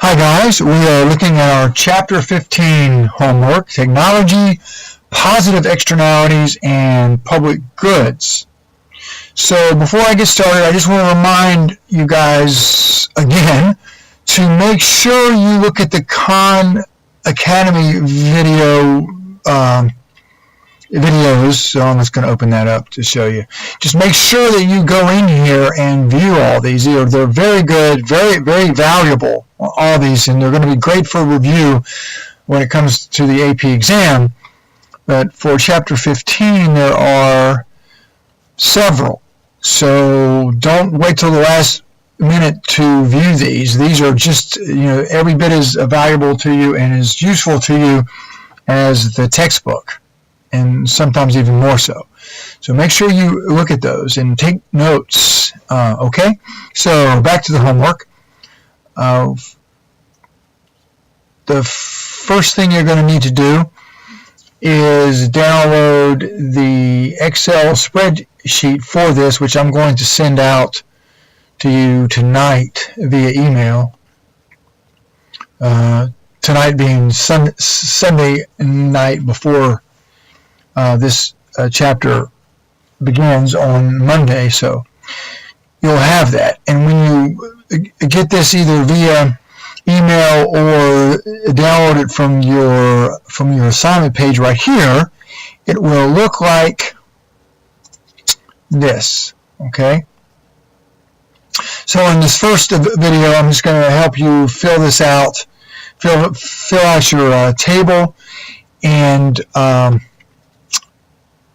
Hi guys, we are looking at our Chapter 15 homework, Technology, Positive Externalities, and Public Goods. So before I get started, I just want to remind you guys again to make sure you look at the Khan Academy videos. So I'm just going to open that up to show you. Just make sure that you go in here and view all these. They're very good, very, very valuable, all these, and they're going to be great for review when it comes to the AP exam. But for Chapter 15, there are several. So don't wait till the last minute to view these. These are just, every bit as valuable to you and as useful to you as the textbook, and sometimes even more so. So make sure you look at those and take notes. Okay? So back to the homework. The first thing you're going to need to do is download the Excel spreadsheet for this, which I'm going to send out to you tonight via email. Tonight being Sunday night before this chapter begins on Monday, so you'll have that. And when you get this either via email or download it from your assignment page right here, it will look like this. Okay. So in this first video, I'm just going to help you fill this out, fill out your table, and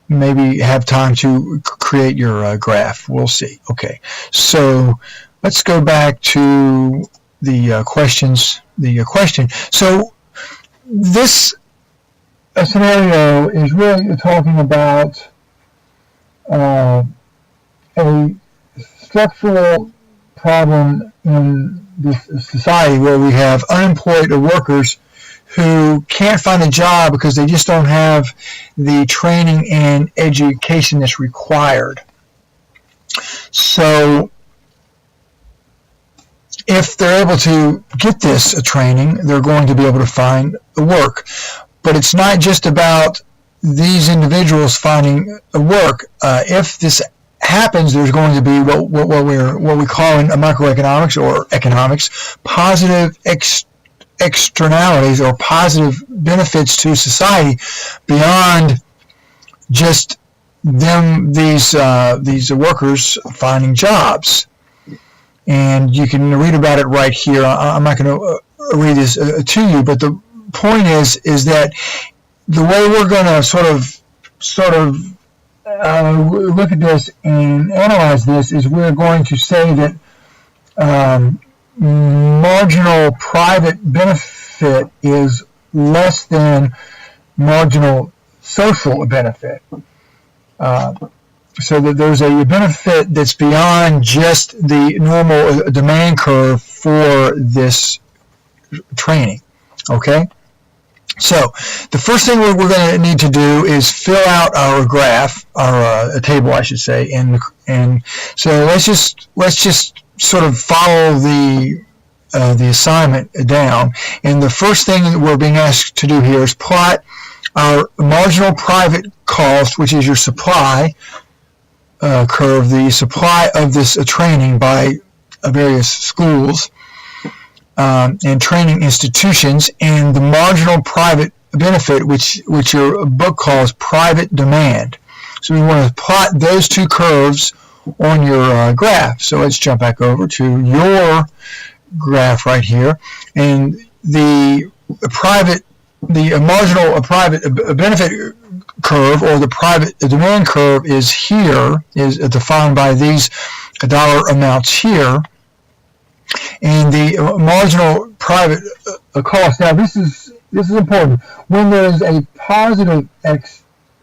maybe have time to create your graph. We'll see. Okay, so let's go back to the questions. So this scenario is really talking about a structural problem in this society where we have unemployed workers who can't find a job because they just don't have the training and education that's required. So if they're able to get this training, they're going to be able to find work. But it's not just about these individuals finding work. If this happens, there's going to be what we call in microeconomics or economics positive externalities or positive benefits to society beyond just these workers finding jobs. And you can read about it right here. I'm not going to read this to you, but the point is that the way we're going to sort of look at this and analyze this is we're going to say that marginal private benefit is less than marginal social benefit. So that there's a benefit that's beyond just the normal demand curve for this training. Okay? So the first thing we're going to need to do is fill out our graph, our table, I should say, and so let's just sort of follow the assignment down. And the first thing that we're being asked to do here is plot our marginal private cost, which is your supply curve, the supply of this training by various schools and training institutions, and the marginal private benefit, which your book calls private demand. So we want to plot those two curves on your graph. So let's jump back over to your graph right here, and the marginal private benefit curve, or the private demand curve, is defined by these dollar amounts here, and the marginal private cost. Now this is important. When there is a positive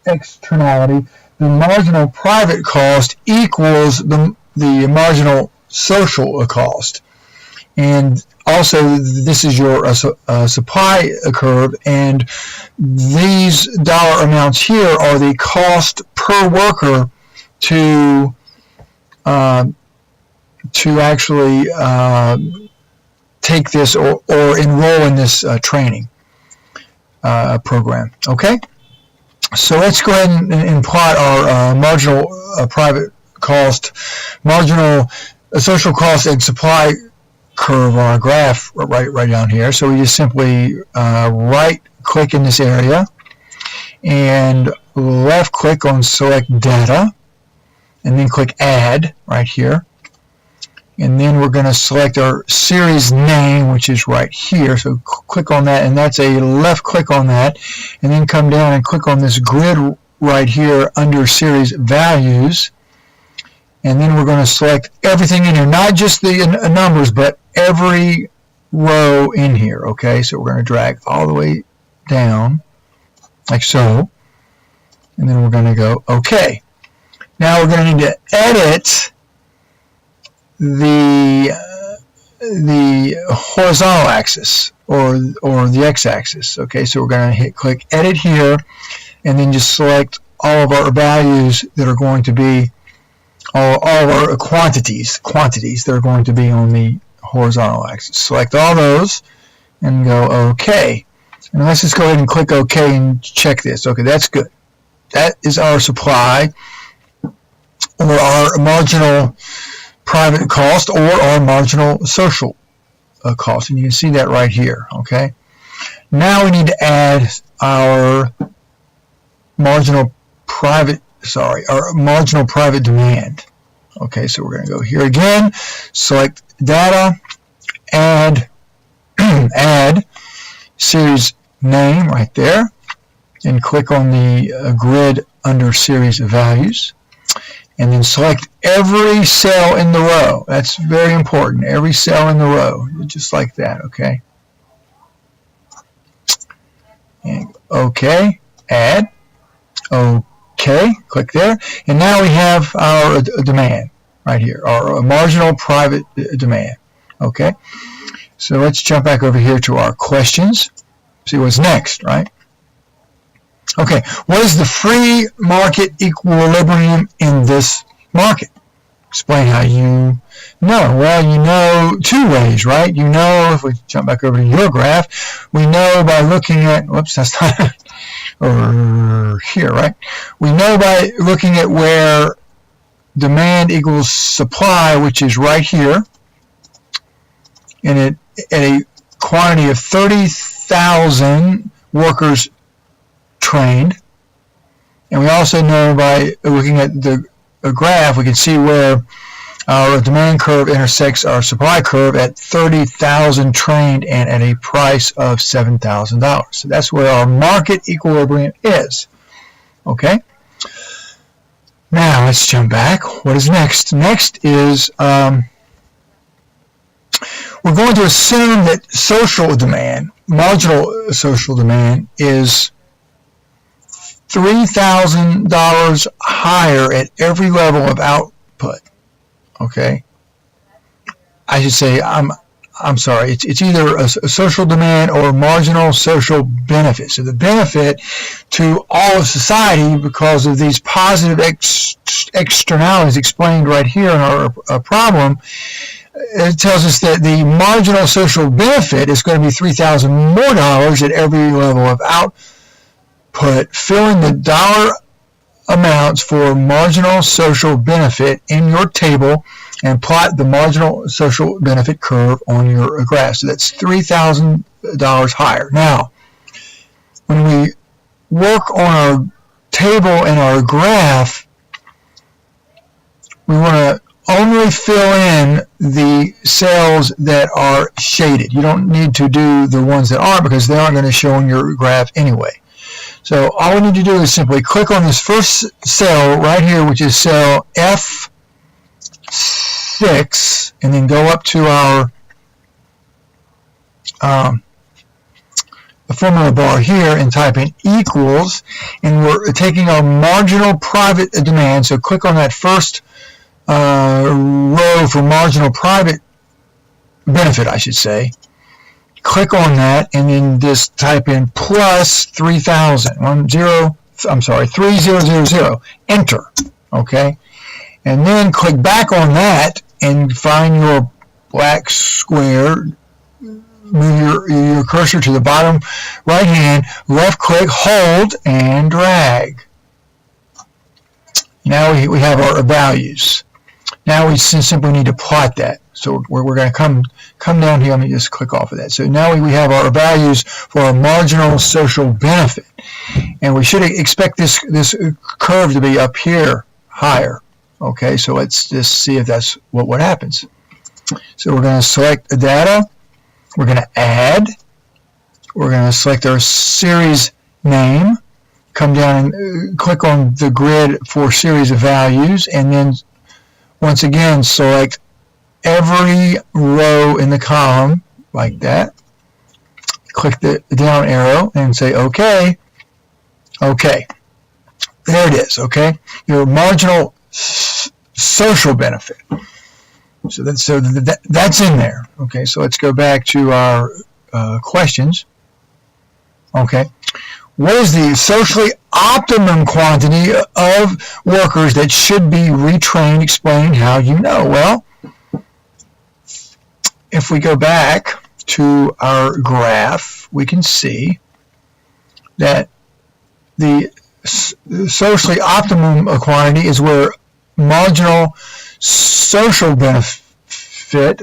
externality, the marginal private cost equals the marginal social cost. And also, this is your supply curve, and these dollar amounts here are the cost per worker to actually take this or enroll in this training program. Okay, so let's go ahead and plot our marginal private cost, marginal social cost, and supply curve on our graph right down here. So we just simply right click in this area and left click on select data, and then click add right here, and then we're going to select our series name, which is right here. So click on that, and that's a left click on that, and then come down and click on this grid right here under series values, and then we're going to select everything in here, not just the numbers, but every row in here. Okay, so we're going to drag all the way down like so, and then we're going to go OK. Now we're going to need to edit the horizontal axis or the x-axis. Okay, so we're going to click edit here, and then just select all of our values that are going to be all of our quantities that are going to be on the horizontal axis. Select all those and go OK. And let's just go ahead and click OK and check this. Okay, that's good. That is our supply, or our marginal private cost, or our marginal social cost. And you can see that right here. Okay. Now we need to add our marginal private demand. Okay, so we're going to go here again, select data, add series name right there, and click on the grid under series values, and then select every cell in the row. That's very important, every cell in the row, just like that. Okay, and OK, add, OK, click there, and now we have our demand right here, our marginal private demand. Okay, so let's jump back over here to our questions, see what's next, right? Okay, what is the free market equilibrium in this market? Explain how you know. Well, you know two ways, right? You know, if we jump back over to your graph, we know by looking at, whoops, that's not, or here, right? We know by looking at where demand equals supply, which is right here, and at a quantity of 30,000 workers trained. And we also know by looking at the graph, we can see where our demand curve intersects our supply curve at 30,000 trained and at a price of $7,000. So that's where our market equilibrium is. Okay. Now let's jump back. What is next? Next is we're going to assume that social demand, marginal social demand, is $3,000 higher at every level of output. Okay, I should say I'm sorry. It's either a social demand or marginal social benefit. So the benefit to all of society because of these positive externalities explained right here in our problem. It tells us that the marginal social benefit is going to be $3,000 more at every level of output. Fill in the dollar amounts for marginal social benefit in your table and plot the marginal social benefit curve on your graph. So that's $3,000 higher. Now, when we work on our table and our graph, we want to only fill in the cells that are shaded. You don't need to do the ones that aren't because they aren't going to show on your graph anyway. So all we need to do is simply click on this first cell right here, which is cell F6, and then go up to our the formula bar here and type in equals, and we're taking our marginal private demand. So click on that first row for marginal private benefit, I should say. Click on that and then just type in plus 3,000. 3000. Enter. Okay. And then click back on that and find your black square move your cursor to the bottom right hand, left click, hold, and drag. Now we have our values. Now we simply need to plot that. So we're going to come down here. Let me just click off of that. So now we have our values for our marginal social benefit. And we should expect this curve to be up here higher. Okay, so let's just see if that's what happens. So we're going to select the data. We're going to add. We're going to select our series name. Come down and click on the grid for series of values. And then once again, select every row in the column like that. Click the down arrow and say OK. OK. There it is. Okay. Your marginal social benefit. So that's in there. Okay. So let's go back to our questions. Okay. What is the socially optimum quantity of workers that should be retrained? Explain how you know. Well, if we go back to our graph, we can see that the socially optimum quantity is where marginal social benefit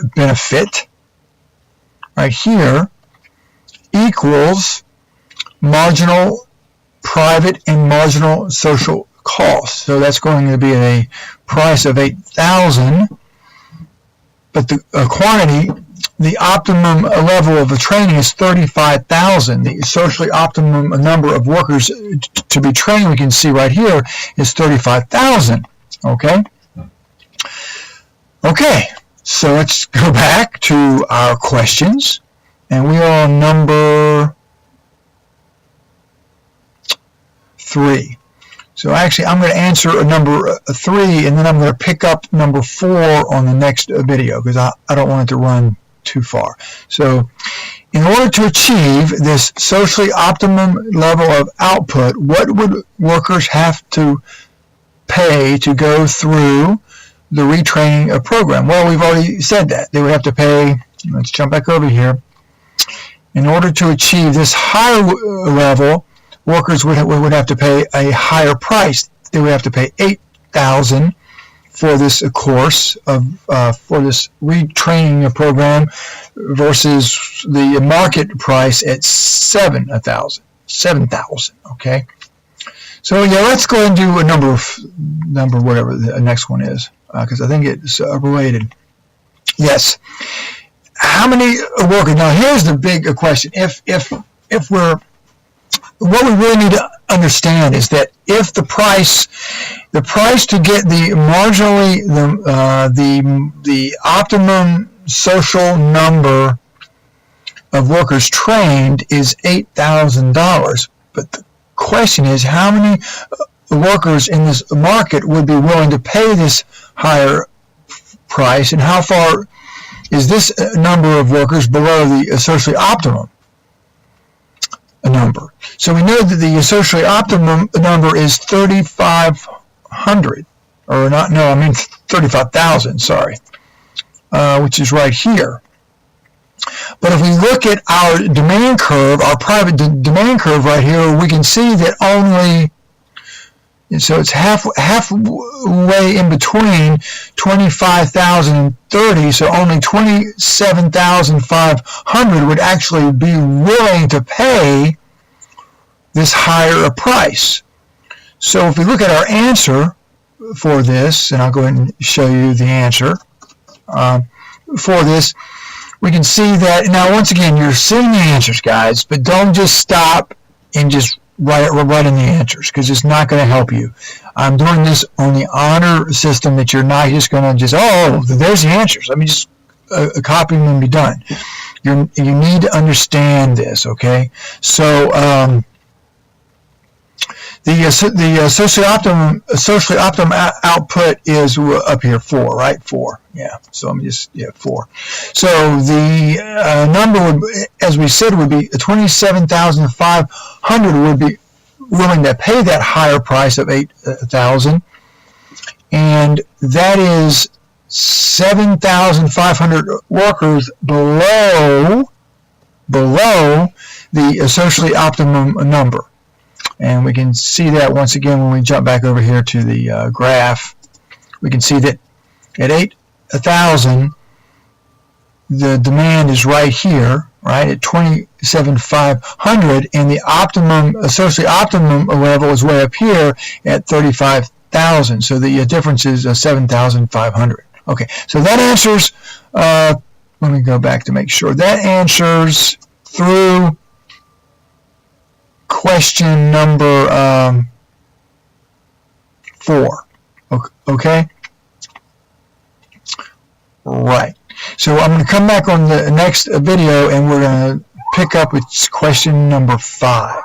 right here equals marginal private and marginal social costs. So that's going to be a price of $8,000, but the quantity, the optimum level of the training is 35,000. The socially optimum number of workers to be trained, we can see right here, is 35,000. Okay? Okay, so let's go back to our questions, and we are on number 3. So actually, I'm going to answer number 3, and then I'm going to pick up number 4 on the next video, because I don't want it to run too far. So in order to achieve this socially optimum level of output, what would workers have to pay to go through the retraining program? Well, we've already said that. They would have to pay, let's jump back over here. In order to achieve this higher level, workers would have to pay a higher price. They would have to pay $8,000 for this course for this retraining program versus the market price at $7,000. Okay. So yeah, let's go and do a number whatever the next one is, because I think it's related. Yes. How many workers? Now here's the big question. What we really need to understand is that if the price to get the optimum social number of workers trained is $8,000, but the question is how many workers in this market would be willing to pay this higher price, and how far is this number of workers below the socially optimum number? So we know that the socially optimum number is 3,500, or not, no, I mean 35,000, sorry, which is right here. But if we look at our demand curve, our private demand curve right here, we can see that only, so it's halfway in between 25,000 and 30, so only 27,500 would actually be willing to pay this higher price. So if we look at our answer for this, and I'll go ahead and show you the answer for this, we can see that, now once again, you're seeing the answers, guys, but don't just stop and just write in the answers, because it's not going to help you. I'm doing this on the honor system that you're not just going to just, oh, there's the answers, let me just copy them and be done. You need to understand this, okay? So the socially optimum output is up here, 4, right? 4, yeah. So let me just, 4. So the number would, as we said, would be 27,500 would be willing to pay that higher price of 8,000, and that is 7,500 workers below below the socially optimum number. And we can see that once again when we jump back over here to the graph. We can see that at 8,000, the demand is right here, right at 27,500, and the optimum, socially optimum level is way up here at 35,000. So the difference is 7,500. Okay, so that answers. Let me go back to make sure that answers through question number 4. Okay. Right. So I'm going to come back on the next video and we're going to pick up with question number 5.